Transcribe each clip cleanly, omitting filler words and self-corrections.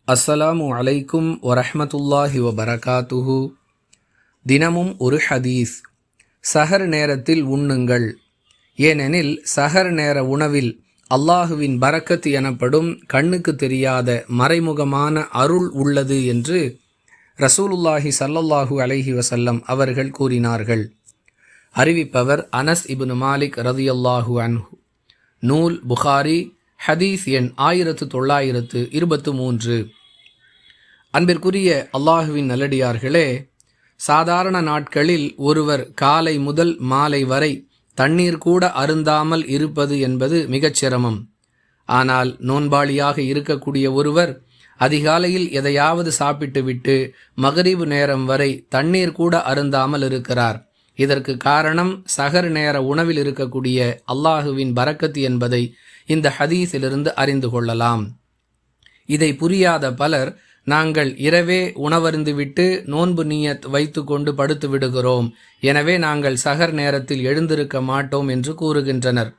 அஸ்ஸலாமு அலைக்கும் வரஹ்மத்துல்லாஹி வபரகாத்துஹு. தினமும் ஒரு ஹதீஸ். சஹர் நேரத்தில் உண்ணுங்கள், ஏனெனில் சஹர் நேர உணவில் அல்லாஹுவின் பரக்கத் எனப்படும் கண்ணுக்கு தெரியாத மறைமுகமான அருள் உள்ளது என்று ரசூலுல்லாஹி ஸல்லல்லாஹு அலைஹி வஸல்லம் அவர்கள் கூறினார்கள். அறிவிப்பவர் அனஸ் இப்னு மாலிக் ரதியல்லாஹு அன்ஹு. நூல் புகாரி, ஹதீஸ் எண் 1923. அன்பிற்குரிய அல்லாஹுவின் நல்லடியார்களே, சாதாரண நாட்களில் ஒருவர் காலை முதல் மாலை வரை தண்ணீர் கூட அருந்தாமல் இருப்பது என்பது மிகச் சிரமம். ஆனால் நோன்பாளியாக இருக்கக்கூடிய ஒருவர் அதிகாலையில் எதையாவது சாப்பிட்டுவிட்டு மகரிபு நேரம் வரை தண்ணீர் கூட அருந்தாமல் இருக்கிறார். இதற்கு காரணம் சஹர் நேர உணவில் இருக்கக்கூடிய அல்லாஹுவின் பரக்கத் என்பதை இந்த ஹதீஸிலிருந்து அறிந்து கொள்ளலாம். இதை புரியாத பலர், நாங்கள் இரவே உணவருந்துவிட்டு நோன்பு நியத் வைத்து கொண்டு படுத்து விடுகிறோம், எனவே நாங்கள் சஹர் நேரத்தில் எழுந்திருக்க மாட்டோம் என்று கூறுகின்றனர்.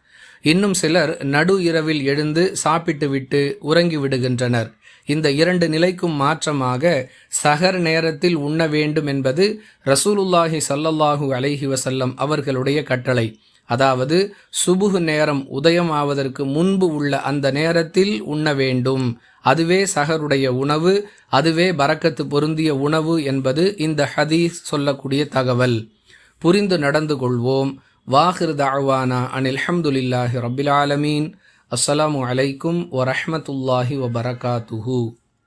இன்னும் சிலர் நடு இரவில் எழுந்து சாப்பிட்டு விட்டு உறங்கி விடுகின்றனர். இந்த இரண்டு நிலைக்கும் மாற்றமாக சஹர் நேரத்தில் உண்ண வேண்டும் என்பது ரசூலுல்லாஹி ஸல்லல்லாஹு அலைஹி வஸல்லம் அவர்களுடைய கட்டளை. அதாவது சுபுஹ் நேரம் உதயம் ஆவதற்கு முன்பு உள்ள அந்த நேரத்தில் உண்ண வேண்டும். அதுவே சஹருடைய உணவு, அதுவே பரக்கத்து பொருந்திய உணவு என்பது இந்த ஹதீஸ் சொல்லக்கூடிய தகவல். புரிந்து நடந்து கொள்வோம். வாஹிர் தஅவானா அனில் ஹம்துலில்லாஹி ரப்பில் ஆலமீன். அஸ்ஸலாமு அலைக்கும் வரஹ்மத்துல்லாஹி வபரகாத்துஹு.